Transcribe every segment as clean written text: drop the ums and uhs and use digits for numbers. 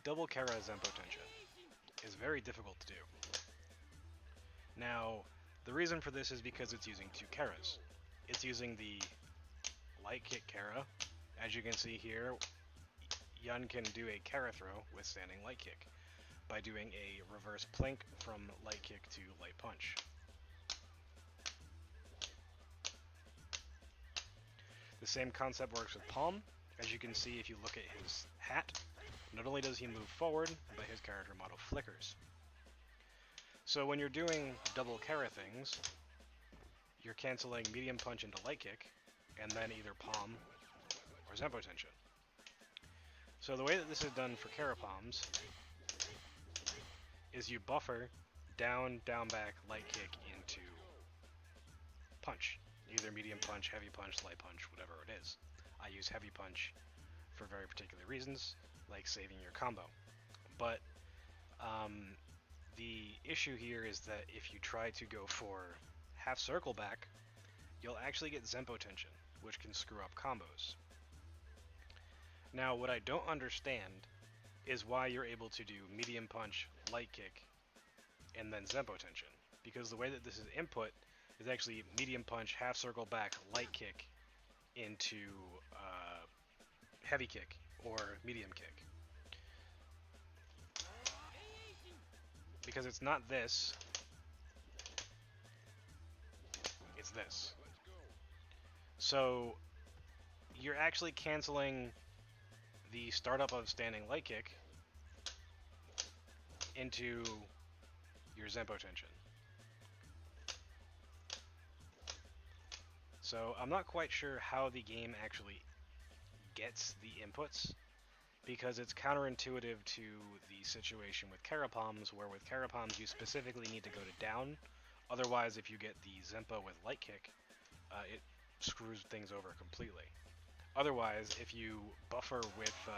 double Kara Zenpotenshin is very difficult to do. Now, the reason for this is because it's using two Karas. It's using the light kick Kara. As you can see here, Yun can do a Kara throw with standing light kick by doing a reverse plink from light kick to light punch. The same concept works with Palm. As you can see if you look at his hat, not only does he move forward, but his character model flickers. So when you're doing double Kara things, you're canceling medium punch into light kick, and then either Palm or Zenpotenshin. So the way that this is done for Kara Palms is you buffer down, down back, light kick into punch. Either medium punch, heavy punch, light punch, whatever it is. I use heavy punch for very particular reasons, like saving your combo. But the issue here is that if you try to go for half circle back, you'll actually get Zenpotenshin, which can screw up combos. Now, what I don't understand is why you're able to do medium punch, light kick, and then Zenpotenshin. Because the way that this is input is actually medium punch, half circle back, light kick into heavy kick or medium kick. Because it's not this, it's this. So you're actually canceling the startup of standing light kick into your Zenpotenshin. So I'm not quite sure how the game actually gets the inputs, because it's counterintuitive to the situation with Kara Palms, where with Kara Palms you specifically need to go to down. Otherwise, if you get the Zenpo with light kick, it screws things over completely. Otherwise, if you buffer with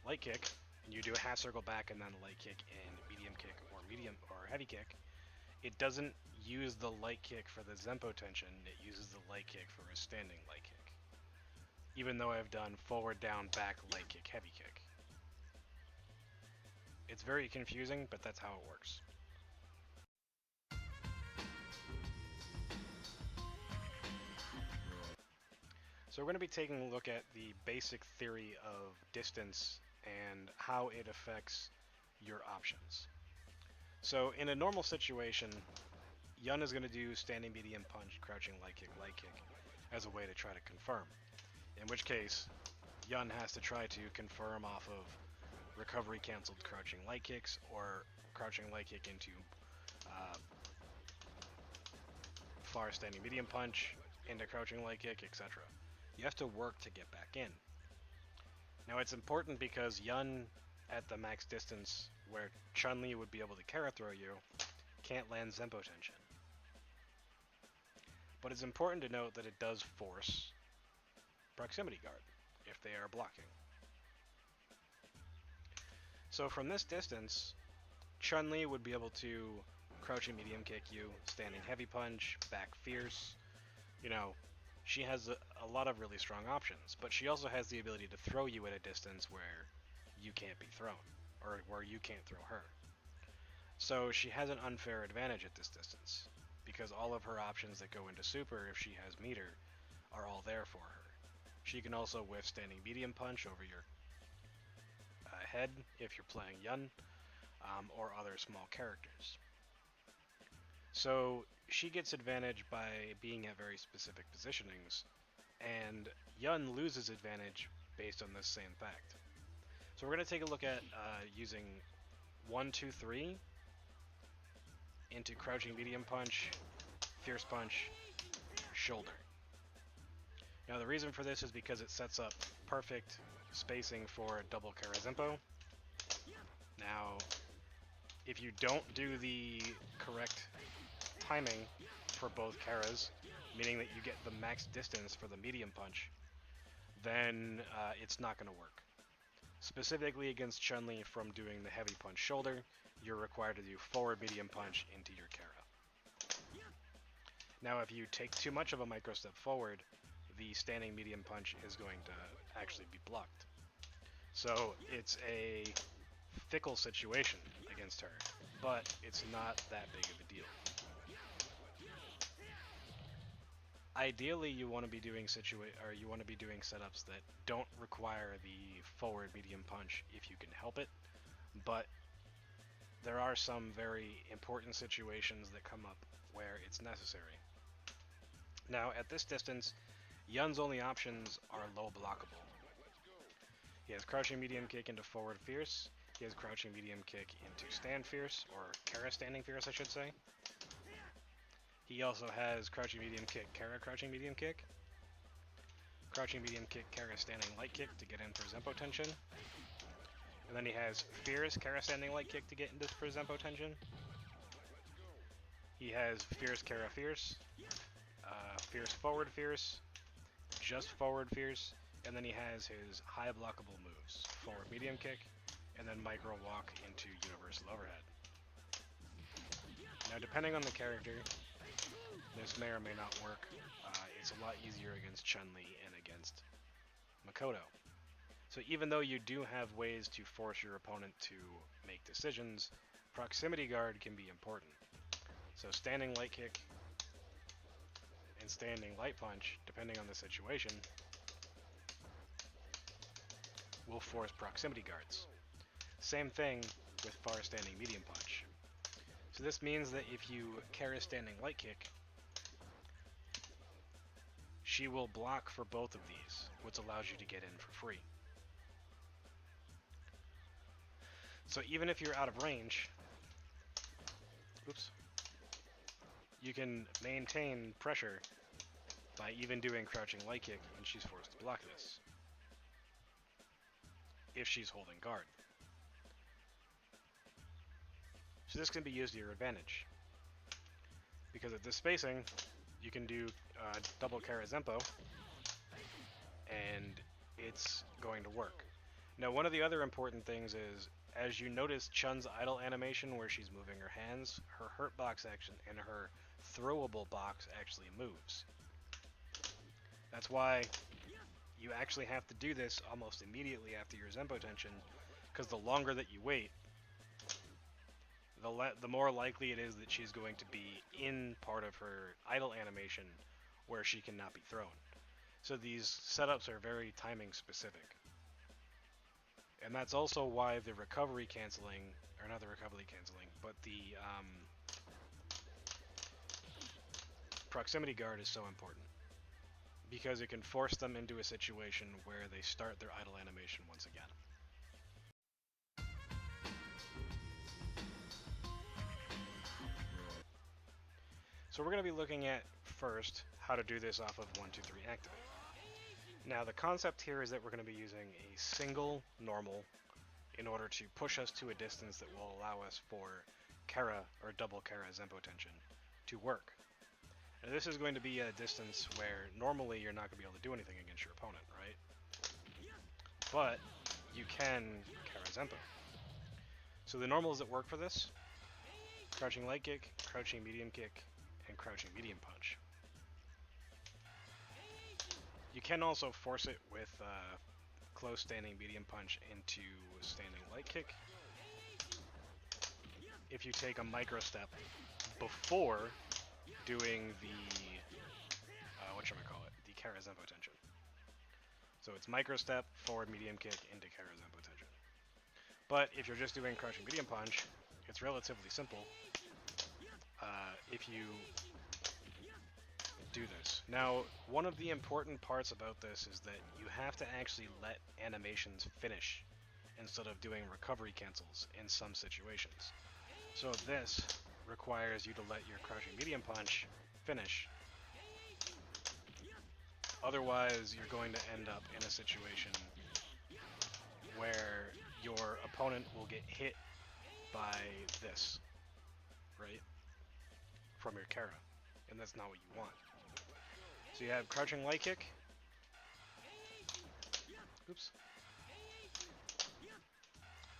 light kick, and you do a half circle back and then light kick and medium kick or heavy kick, it doesn't use the light kick for the Zenpotenshin, it uses the light kick for a standing light kick. Even though I've done forward, down, back, light kick, heavy kick. It's very confusing, but that's how it works. So we're going to be taking a look at the basic theory of distance and how it affects your options. So in a normal situation, Yun is going to do standing medium punch, crouching light kick as a way to try to confirm. In which case, Yun has to try to confirm off of recovery canceled crouching light kicks or crouching light kick into far standing medium punch into crouching light kick, etc. You have to work to get back in. Now it's important because Yun at the max distance where Chun-Li would be able to Kara throw you can't land Zenpotenshin. But it's important to note that it does force proximity guard if they are blocking. So from this distance, Chun-Li would be able to crouching medium kick you, standing heavy punch, back fierce. You know, she has a lot of really strong options, but she also has the ability to throw you at a distance where you can't be thrown, or where you can't throw her. So she has an unfair advantage at this distance, because all of her options that go into super if she has meter are all there for her. She can also whiff standing medium punch over your head if you're playing Yun, or other small characters. So she gets advantage by being at very specific positionings, and Yun loses advantage based on this same fact. So we're going to take a look at using 1, 2, 3 into crouching medium punch, fierce punch, shoulder. Now the reason for this is because it sets up perfect spacing for double Kara Zenpo. Now, if you don't do the correct timing for both Karas, meaning that you get the max distance for the medium punch, then it's not going to work. Specifically against Chun-Li from doing the heavy punch shoulder, you're required to do forward medium punch into your Kara. Now if you take too much of a micro step forward, the standing medium punch is going to actually be blocked. So it's a fickle situation against her, but it's not that big of a deal. Ideally, you want to be doing setups that don't require the forward medium punch if you can help it, but there are some very important situations that come up where it's necessary. Now, at this distance, Yun's only options are low blockable. He has crouching medium kick into forward fierce. He has crouching medium kick into stand fierce, or Kara standing fierce, I should say. He also has crouching medium kick, Kara crouching medium kick. Crouching medium kick, Kara standing light kick to get in for Zenpotenshin. And then he has fierce, Kara standing light kick to get into for Zenpotenshin. He has fierce, Kara fierce. Fierce forward fierce. Just forward fierce. And then he has his high blockable moves. Forward medium kick. And then micro walk into universal overhead. Now, depending on the character, this may or may not work. It's a lot easier against Chun-Li and against Makoto. So even though you do have ways to force your opponent to make decisions, proximity guard can be important. So standing light kick and standing light punch, depending on the situation, will force proximity guards. Same thing with far standing medium punch. So this means that if you Kara standing light kick, she will block for both of these, which allows you to get in for free. So even if you're out of range, you can maintain pressure by even doing crouching light kick, and she's forced to block this if she's holding guard. So this can be used to your advantage, because at this spacing, you can do double Kara Zenpo, and it's going to work. Now, one of the other important things is, as you notice Chun's idle animation where she's moving her hands, her hurt box action and her throwable box actually moves. That's why you actually have to do this almost immediately after your Zenpotenshin, because the longer that you wait, the more likely it is that she's going to be in part of her idle animation where she cannot be thrown. So these setups are very timing specific. And that's also why the recovery canceling, or not the recovery canceling, but the proximity guard is so important. Because it can force them into a situation where they start their idle animation once again. So we're going to be looking at, first, how to do this off of 1, 2, 3 activate. Now the concept here is that we're going to be using a single normal in order to push us to a distance that will allow us for Kara or double Kara Zenpotenshin to work. Now this is going to be a distance where normally you're not going to be able to do anything against your opponent, right? But you can Kara Zenpo. So the normals that work for this: crouching light kick, crouching medium kick, and crouching medium punch. You can also force it with close standing medium punch into standing light kick if you take a micro step before doing the the Kara Zenpotenshin. So it's micro step, forward medium kick into Kara Zenpotenshin. But if you're just doing crouching medium punch, it's relatively simple if you do this. Now, one of the important parts about this is that you have to actually let animations finish instead of doing recovery cancels in some situations. So this requires you to let your crouching medium punch finish. Otherwise, you're going to end up in a situation where your opponent will get hit by this, right? From your Kara. And that's not what you want. So you have crouching light kick.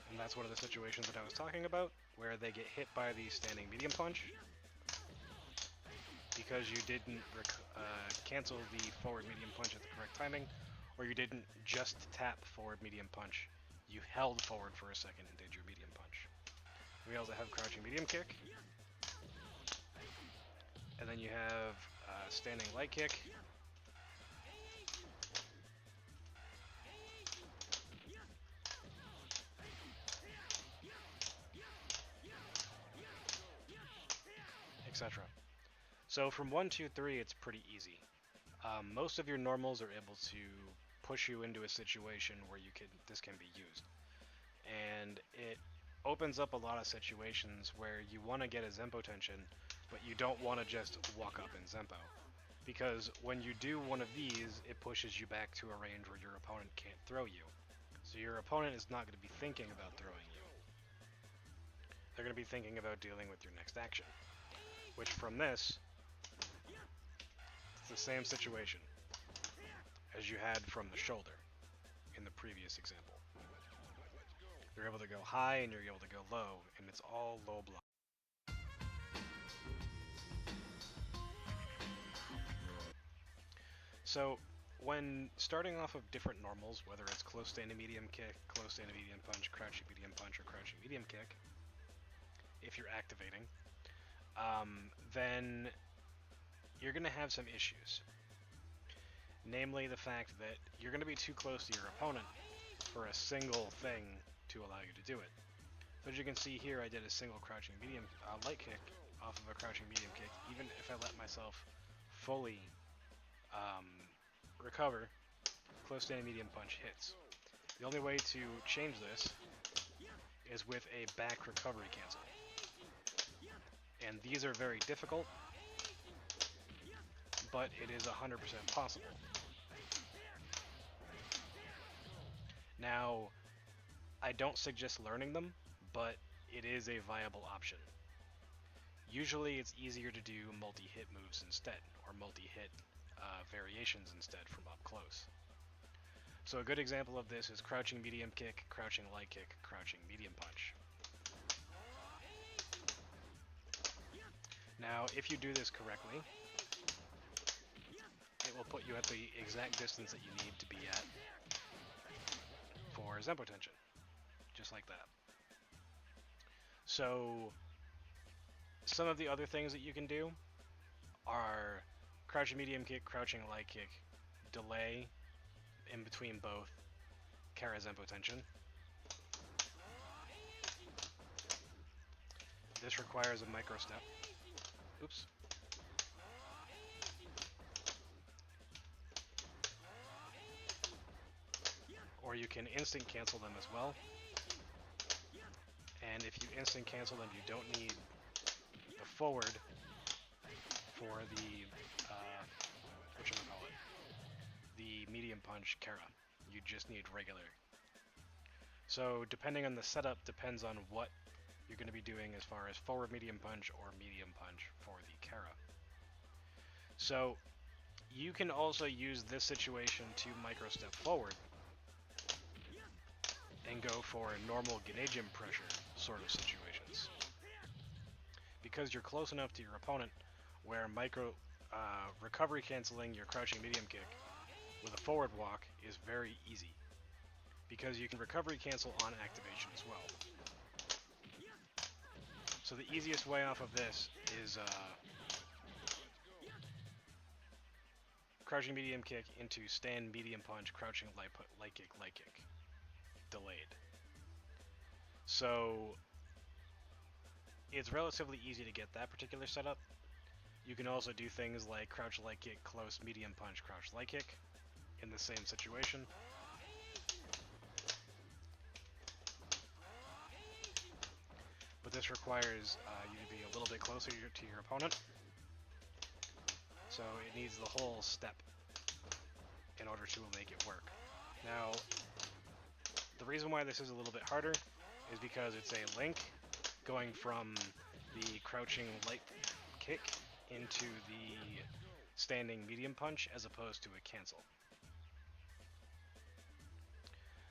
And that's one of the situations that I was talking about, where they get hit by the standing medium punch because you didn't cancel the forward medium punch at the correct timing, or you didn't just tap forward medium punch you held forward for a second and did your medium punch. We also have crouching medium kick. And then you have standing light kick. Etc. So from 1, 2, 3, it's pretty easy. Most of your normals are able to push you into a situation where this can be used. And it opens up a lot of situations where you want to get a Zenpotenshin, but you don't want to just walk up in Zenpo. Because when you do one of these, it pushes you back to a range where your opponent can't throw you. So your opponent is not going to be thinking about throwing you. They're going to be thinking about dealing with your next action. Which from this, it's the same situation as you had from the shoulder in the previous example. You're able to go high and you're able to go low, and it's all low block. So when starting off of different normals, whether it's close standing medium kick, close standing medium punch, crouching medium punch, or crouching medium kick, if you're activating, then you're going to have some issues. Namely the fact that you're going to be too close to your opponent for a single thing to allow you to do it. So as you can see here, I did a single crouching medium light kick off of a crouching medium kick. Even if I let myself fully recover, close standing medium punch hits. The only way to change this is with a back recovery cancel. And these are very difficult, but it is 100% possible. Now, I don't suggest learning them, but it is a viable option. Usually it's easier to do multi-hit moves instead, or multi-hit variations instead from up close. So a good example of this is crouching medium kick, crouching light kick, crouching medium punch. Now, if you do this correctly, it will put you at the exact distance that you need to be at for Zenpotenshin. Just like that. So, some of the other things that you can do are crouching medium kick, crouching light kick, delay in between both, Kara Zenpotenshin. This requires a micro step. Oops. Or you can instant cancel them as well. And if you instant cancel them, you don't need the forward for the, the medium punch Kara. You just need regular. So depending on the setup, depends on what you're going to be doing as far as forward medium punch or medium punch for the Kara. So you can also use this situation to micro step forward and go for a normal Genejim pressure sort of situations. Because you're close enough to your opponent where recovery canceling your crouching medium kick with a forward walk is very easy. Because you can recovery cancel on activation as well. So the easiest way off of this is crouching medium kick into stand medium punch, crouching light kick, delayed. So it's relatively easy to get that particular setup. You can also do things like crouch light kick, close medium punch, crouch light kick in the same situation. But this requires you to be a little bit closer to your opponent. So it needs the whole step in order to make it work. Now, the reason why this is a little bit harder is because it's a link going from the crouching light kick into the standing medium punch as opposed to a cancel.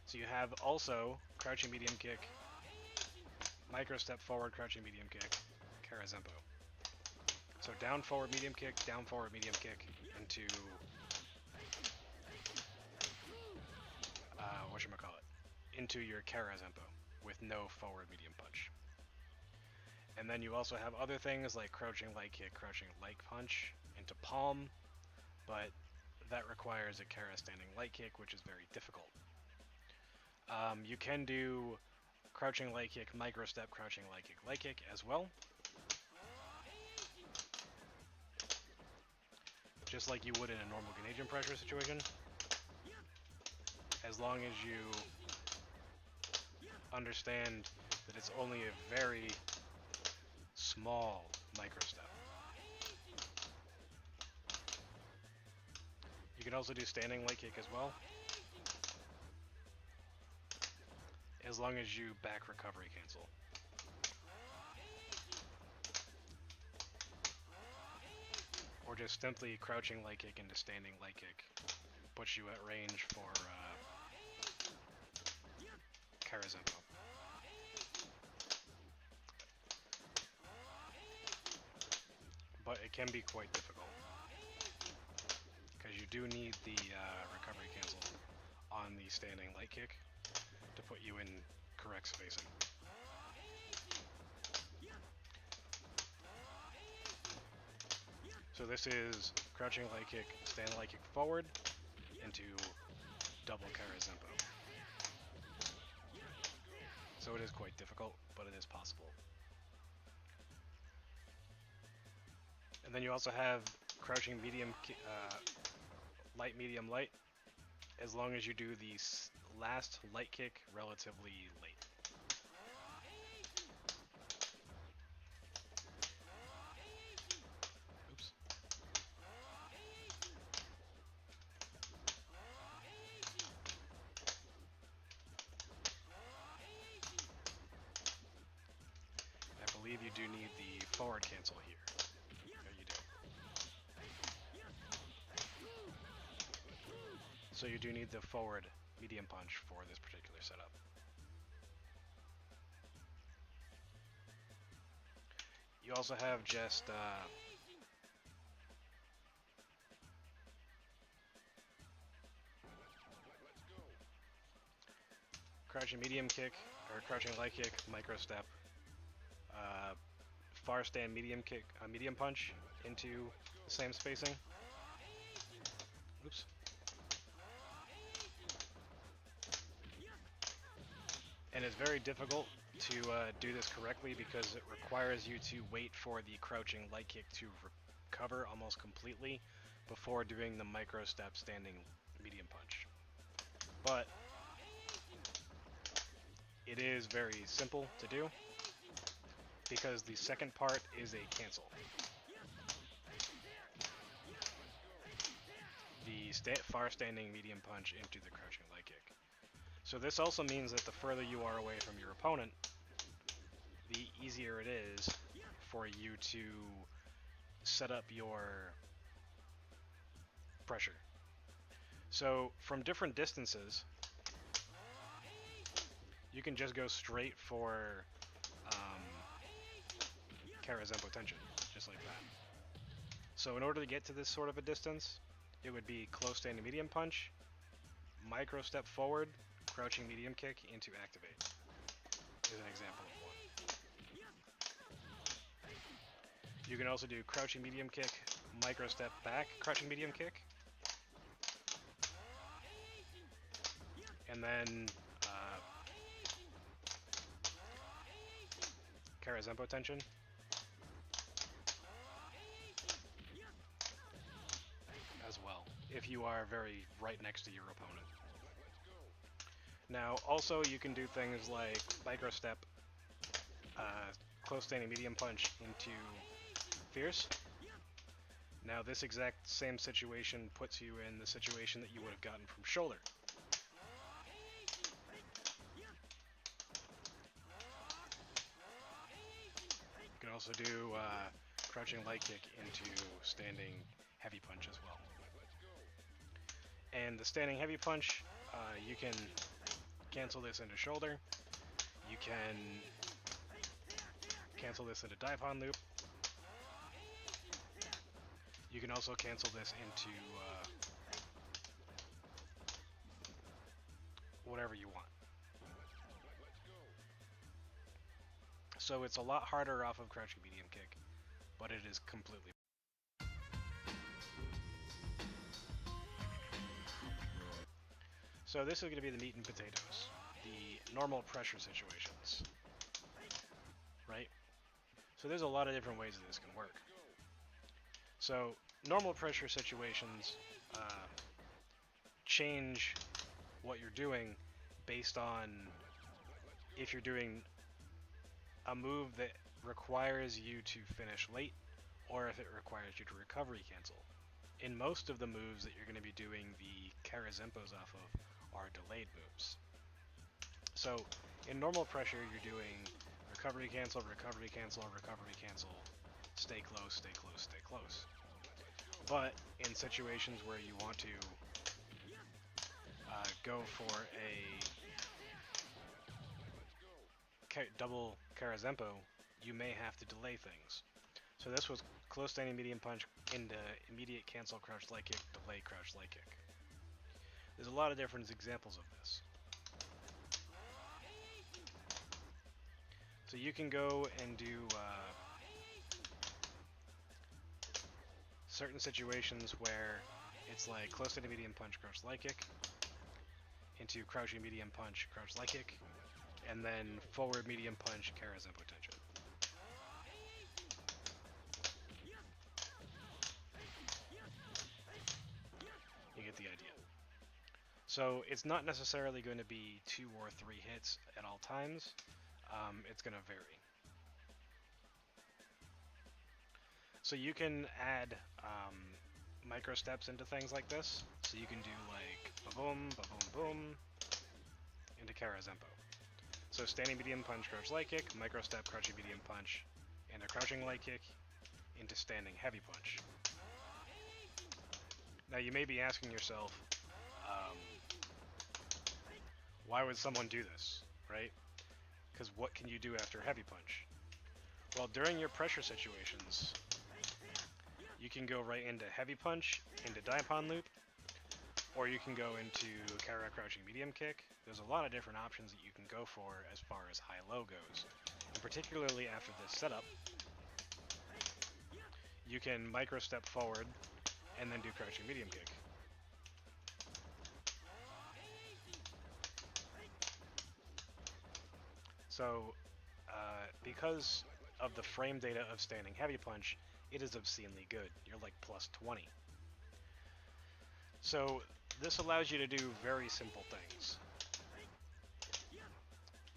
So you have also crouching medium kick, micro step forward, crouching medium kick, Kara Zenpo. So down forward medium kick into into your Kara Zenpo with no forward medium punch. And then you also have other things like crouching light kick, crouching light punch into palm, but that requires a Kara standing light kick, which is very difficult. You can do crouching light kick, micro step, crouching light kick as well. Just like you would in a normal Canadian pressure situation. As long as you understand that it's only a very small micro step. You can also do standing light kick as well, as long as you back recovery cancel. Or just simply crouching light kick into standing light kick puts you at range for Kara Zenpo. But it can be quite difficult, because you do need the recovery cancel on the standing light kick to put you in correct spacing. So this is crouching light kick, standing light kick forward into double Kara Zenpo. So it is quite difficult, but it is possible. And then you also have crouching medium, light, medium, light, as long as you do the last light kick relatively late. Oops. I believe you do need the forward cancel here. So you do need the forward medium punch for this particular setup. You also have just crouching medium kick, or crouching light kick, micro step, far stand medium kick, medium punch into the same spacing. Oops. And it's very difficult to do this correctly because it requires you to wait for the crouching light kick to recover almost completely before doing the micro step standing medium punch. But it is very simple to do because the second part is a cancel. The far standing medium punch into the crouching light kick. So this also means that the further you are away from your opponent, the easier it is for you to set up your pressure. So from different distances, you can just go straight for Kara Zenpotenshin, just like that. So in order to get to this sort of a distance, it would be close standing medium punch, micro step forward, crouching medium kick into activate is an example of one. You can also do crouching medium kick, micro step back, crouching medium kick, and then Kara Zenpotenshin. As well, if you are very right next to your opponent. Now, also you can do things like micro step, close standing medium punch into fierce. Now, this exact same situation puts you in the situation that you would have gotten from shoulder. You can also do crouching light kick into standing heavy punch as well. And the standing heavy punch, you can cancel this into shoulder. You can cancel this into Daipon loop. You can also cancel this into whatever you want. So it's a lot harder off of crouching medium kick, but it is completely. So this is going to be the meat and potatoes, the normal pressure situations, right? So there's a lot of different ways that this can work. So normal pressure situations change what you're doing based on if you're doing a move that requires you to finish late or if it requires you to recovery cancel. In most of the moves that you're going to be doing the Karazempos off of are delayed moves. So in normal pressure you're doing recovery cancel, recovery cancel, recovery cancel, stay close, stay close, stay close. But in situations where you want to go for a double Karazempo, you may have to delay things. So this was close standing medium punch into immediate cancel crouch light kick, delay crouch light kick. There's a lot of different examples of this. So you can go and do certain situations where it's like close standing medium punch, crouch light kick, into crouching medium punch, crouch light kick, and then forward medium punch, Kara Zenpotenshin. You get the idea. So it's not necessarily going to be 2 or 3 hits at all times. It's going to vary. So you can add micro steps into things like this. So you can do like ba-boom, ba-boom, boom into Kara Zempo. So standing medium punch, crouch light kick, micro step, crouching medium punch, and a crouching light kick into standing heavy punch. Now you may be asking yourself, why would someone do this, right? Because what can you do after heavy punch? Well, during your pressure situations, you can go right into heavy punch, into Daipon loop, or you can go into Kara crouching medium kick. There's a lot of different options that you can go for as far as high-low goes. And particularly after this setup, you can micro step forward and then do crouching medium kick. So, because of the frame data of standing heavy punch, it is obscenely good. You're like plus 20. So, this allows you to do very simple things.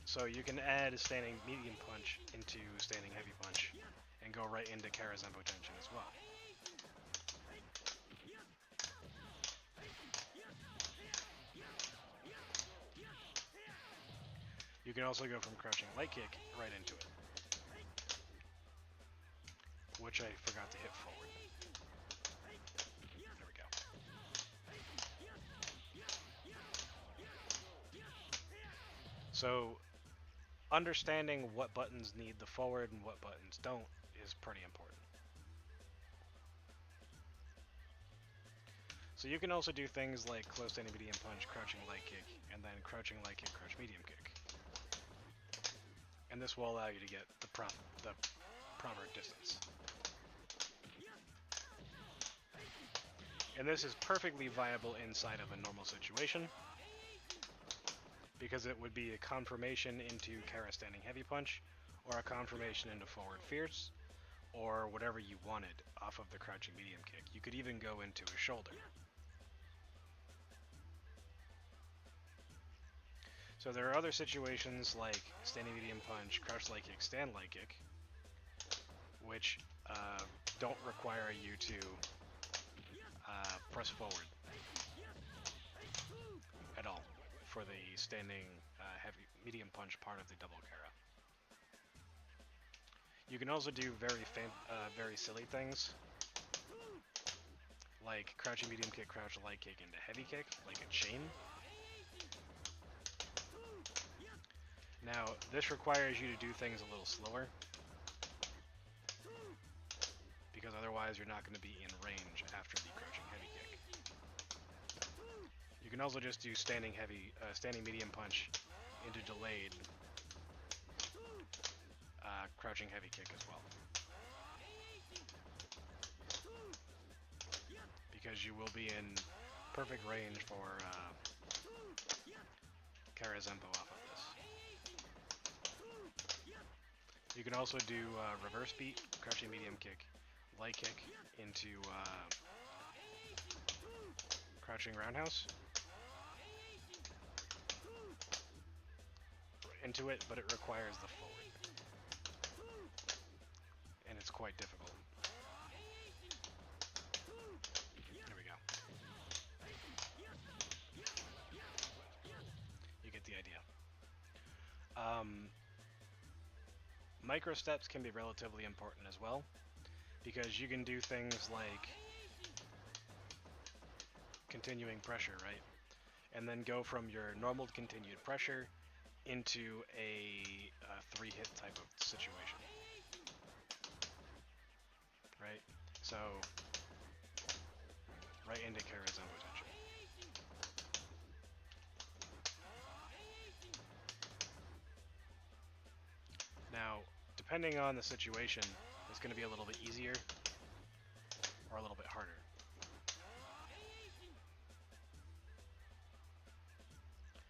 So you can add a standing medium punch into standing heavy punch and go right into Kara Zenpotenshin as well. You can also go from crouching light kick right into it, which I forgot to hit forward. There we go. So understanding what buttons need the forward and what buttons don't is pretty important. So you can also do things like close standing medium punch, crouching light kick, and then crouching light kick, crouch medium kick. And this will allow you to get the proper distance. And this is perfectly viable inside of a normal situation, because it would be a confirmation into Kara standing heavy punch, or a confirmation into forward fierce, or whatever you wanted off of the crouching medium kick. You could even go into a shoulder. So there are other situations like standing medium punch, crouch light kick, stand light kick, which don't require you to press forward at all for the standing heavy medium punch part of the double Kara. You can also do very silly things like crouching medium kick, crouch light kick into heavy kick, like a chain. Now, this requires you to do things a little slower, because otherwise you're not going to be in range after the crouching heavy kick. You can also just do standing medium punch into delayed, crouching heavy kick as well. Because you will be in perfect range for Karazempo off of this. You can also do reverse beat, crouching medium kick, light kick into crouching roundhouse. Into it, but it requires the forward. And it's quite difficult. There we go. You get the idea. Micro steps can be relatively important as well, because you can do things like continuing pressure, right? And then go from your normal continued pressure into a 3-hit type of situation. Right? So, right into Zenpotenshin. Now, depending on the situation, it's going to be a little bit easier or a little bit harder.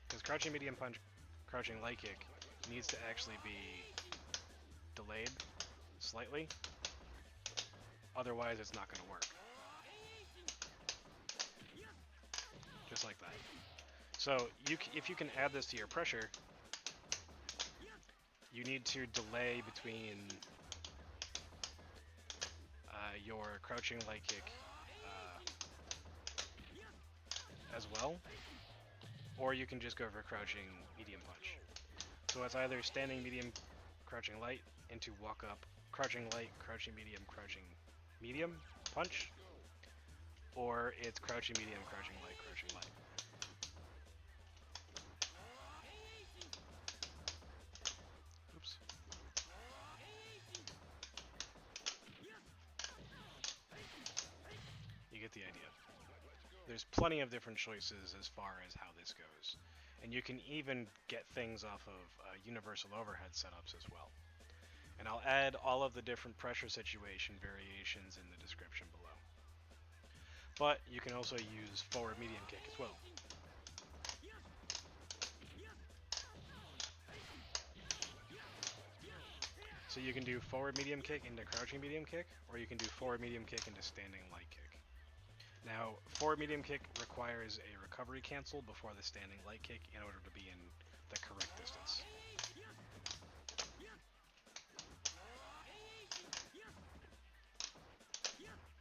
Because crouching medium punch, crouching light kick needs to actually be delayed slightly. Otherwise, it's not going to work. Just like that. So, if you can add this to your pressure, you need to delay between your crouching light kick as well, or you can just go for crouching medium punch. So it's either standing medium, crouching light, into walk up, crouching light, crouching medium punch, or it's crouching medium, crouching light, crouching light. Oops. You get the idea. There's plenty of different choices as far as how this goes. And you can even get things off of universal overhead setups as well. And I'll add all of the different pressure situation variations in the description below. But you can also use forward medium kick as well. So you can do forward medium kick into crouching medium kick, or you can do forward medium kick into standing light kick. Now, forward medium kick requires a recovery cancel before the standing light kick in order to be in the correct distance.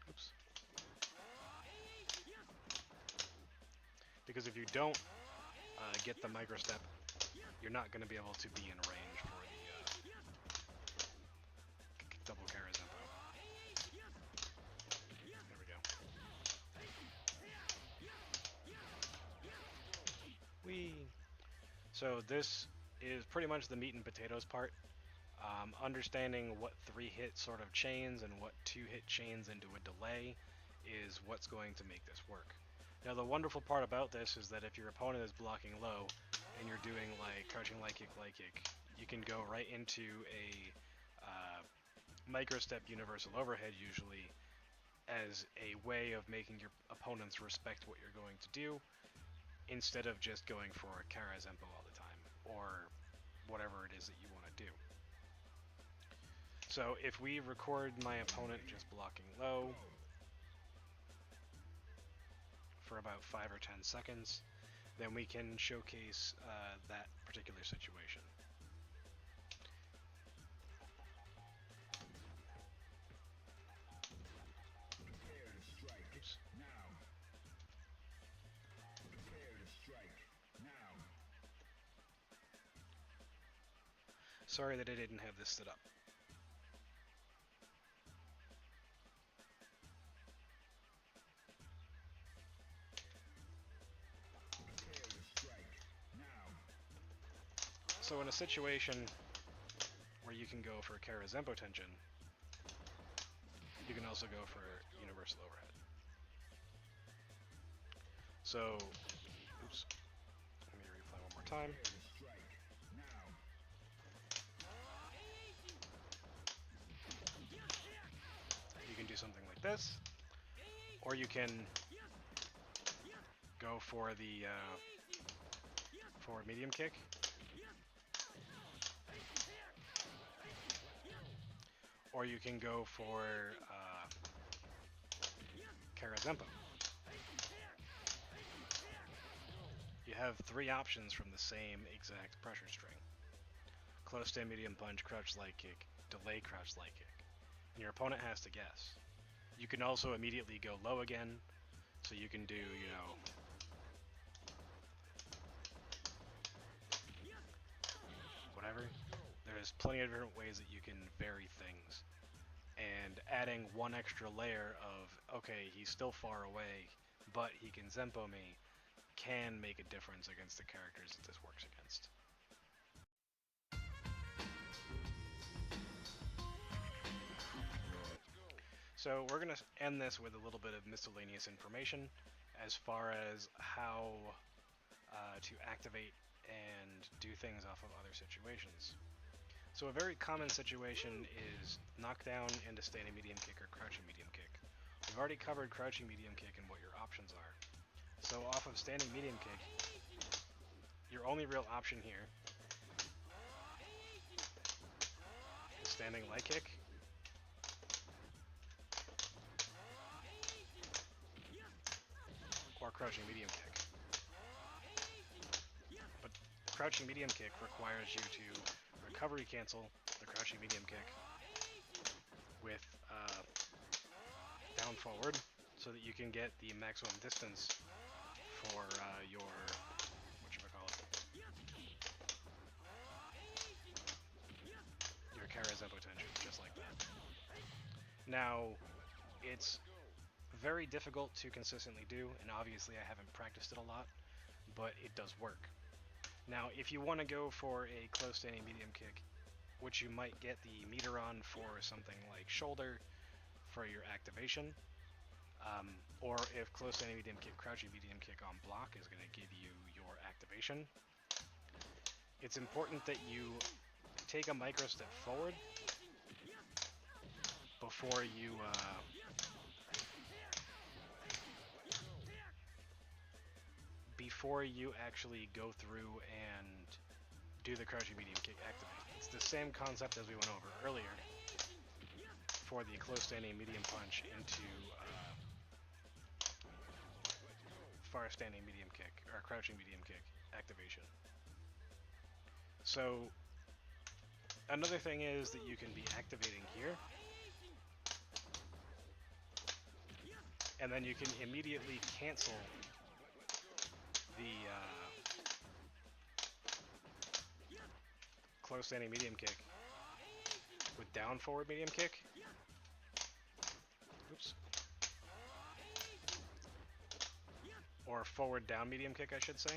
Oops. Because if you don't get the micro step, you're not going to be able to be in range for the double Karazempo. There we go. Whee! So this is pretty much the meat and potatoes part. Understanding what 3-hit sort of chains and what 2-hit chains into a delay is what's going to make this work. Now the wonderful part about this is that if your opponent is blocking low and you're doing like crouching light kick, you can go right into a micro step universal overhead usually as a way of making your opponents respect what you're going to do instead of just going for a Karazempo all the time or whatever it is that you want to do. So if we record my opponent just blocking low for about 5 or 10 seconds, then we can showcase that particular situation. Prepare to strike. Oops. Now. Prepare to strike. Now. Sorry that I didn't have this set up. Prepare to strike. Now. So in a situation where you can go for Zenpotenshin, you can also go for universal overhead. So, oops, let me replay one more time. Prepare to strike. Now. this, or you can go for the forward medium kick, or you can go for Karazempo. You have three options from the same exact pressure string. Close stand medium punch, crouch light kick, delay crouch light kick. And your opponent has to guess. You can also immediately go low again, so you can do, you know, whatever. There's plenty of different ways that you can vary things. And adding one extra layer of, okay, he's still far away, but he can Zenpo me, can make a difference against the characters that this works against. So we're going to end this with a little bit of miscellaneous information as far as how to activate and do things off of other situations. So a very common situation is knockdown into standing medium kick or crouching medium kick. We've already covered crouching medium kick and what your options are. So off of standing medium kick, your only real option here is standing light kick, or crouching medium kick. But crouching medium kick requires you to recovery cancel the crouching medium kick with down forward so that you can get the maximum distance for your your Kara Zenpotenshin, just like that. Now, it's very difficult to consistently do, and obviously I haven't practiced it a lot, but it does work. Now, if you want to go for a close standing medium kick, which you might get the meter on for something like shoulder for your activation, or if close standing medium kick, crouching medium kick on block is going to give you your activation, it's important that you take a micro step forward before you actually go through and do the crouching medium kick activate. It's the same concept as we went over earlier for the close standing medium punch into far standing medium kick or crouching medium kick activation. So another thing is that you can be activating here, and then you can immediately cancel the close standing medium kick with down forward medium kick. Oops. Or forward down medium kick, I should say.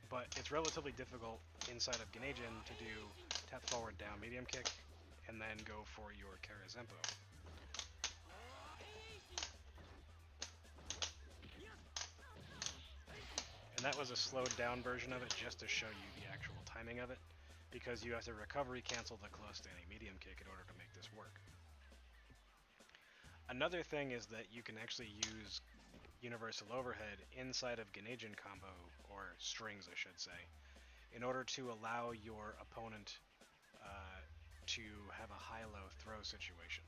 But it's relatively difficult inside of Genei-jin to do tap forward down medium kick and then go for your Karazempo. And that was a slowed down version of it just to show you the actual timing of it, because you have to recovery cancel the close standing medium kick in order to make this work. Another thing is that you can actually use universal overhead inside of Genei-jin combo, or strings I should say, in order to allow your opponent to have a high-low throw situation.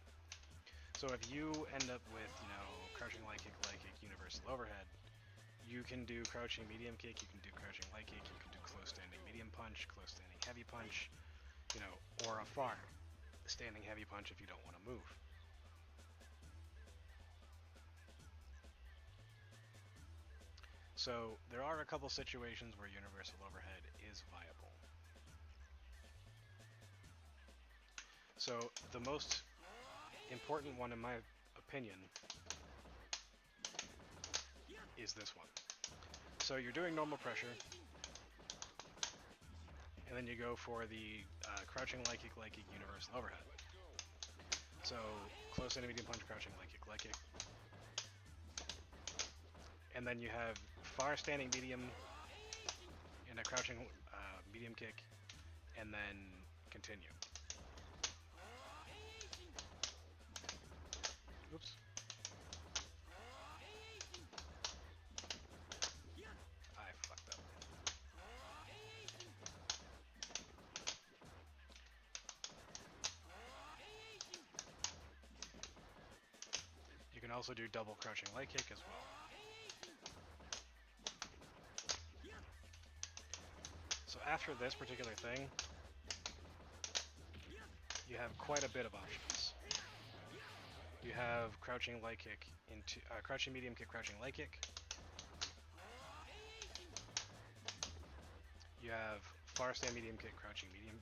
So if you end up with, you know, crouching light kick, universal overhead, you can do crouching medium kick, you can do crouching light kick, you can do close standing medium punch, close standing heavy punch, you know, or a far standing heavy punch if you don't want to move. So there are a couple situations where universal overhead is viable. So the most important one in my opinion is this one. So you're doing normal pressure, and then you go for the crouching light kick, universal overhead. So close standing medium punch, crouching light kick. And then you have far standing medium and a crouching medium kick, and then continue. Oops. I fucked up. You can also do double crouching light kick as well. So after this particular thing, you have quite a bit of options. You have crouching light kick into crouching medium kick, crouching light kick. You have far stand medium kick, crouching medium,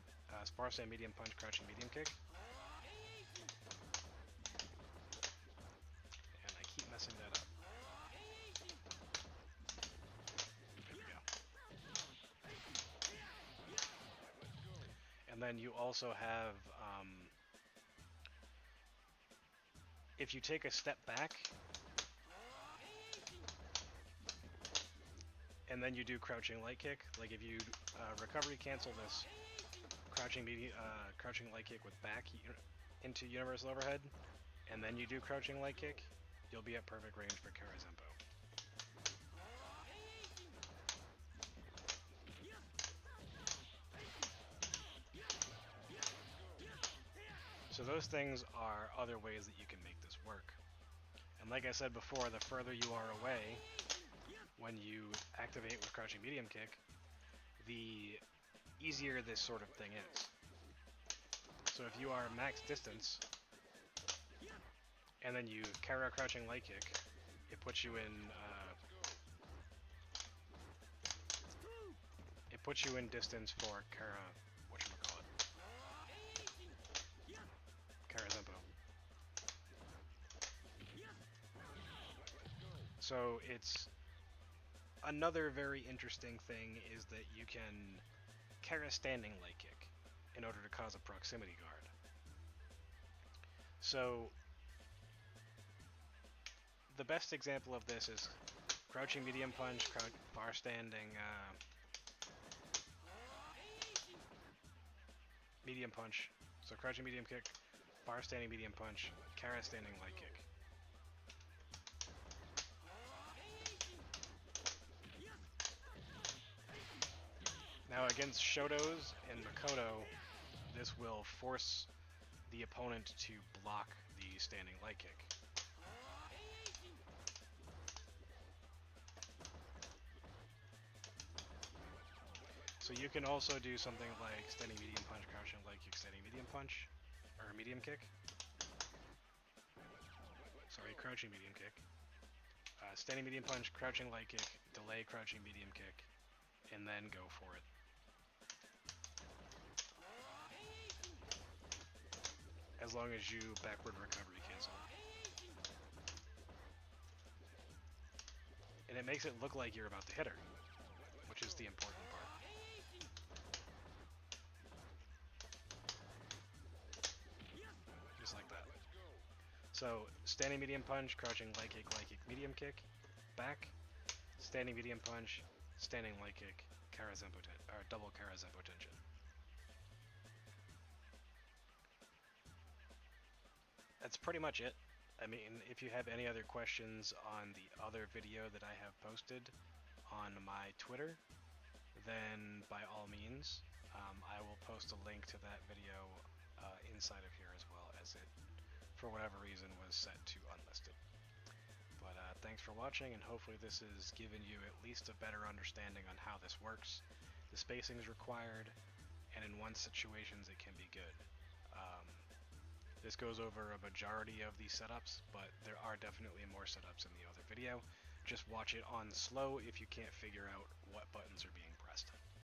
far stand medium punch, crouching medium kick. And I keep messing that up. There we go. And then you also have, if you take a step back, and then you do crouching light kick, like if you recovery cancel this crouching light kick with back into universal overhead, and then you do crouching light kick, you'll be at perfect range for Kara Zenpo. So those things are other ways that you can make this work. And like I said before, the further you are away when you activate with crouching medium kick, the easier this sort of thing is. So if you are max distance, and then you Kara crouching light kick, it puts you in distance for Kara, whatchamacallit, Kara Zenpo. So it's another very interesting thing is that you can Kara standing light kick in order to cause a proximity guard. So the best example of this is crouching medium punch, far standing medium punch. So crouching medium kick, far standing medium punch, Kara standing light kick. Now against Shotos and Makoto, this will force the opponent to block the standing light kick. So you can also do something like standing medium punch, crouching light kick, standing medium punch, or medium kick. Sorry, crouching medium kick. Standing medium punch, crouching light kick, delay crouching medium kick, and then go for it. As long as you backward recovery cancel. And it makes it look like you're about to hit her, which is the important part. Just like that. So, standing medium punch, crouching light kick, medium kick, back, standing medium punch, standing light kick, Kara Zenpotenshin, or double Kara Zenpotenshin. That's pretty much it. I mean, if you have any other questions on the other video that I have posted on my Twitter, then by all means, I will post a link to that video inside of here as well, as it, for whatever reason, was set to unlisted. But thanks for watching, and hopefully this has given you at least a better understanding on how this works, the spacings required, and in one situations it can be good. This goes over a majority of these setups, but there are definitely more setups in the other video. Just watch it on slow if you can't figure out what buttons are being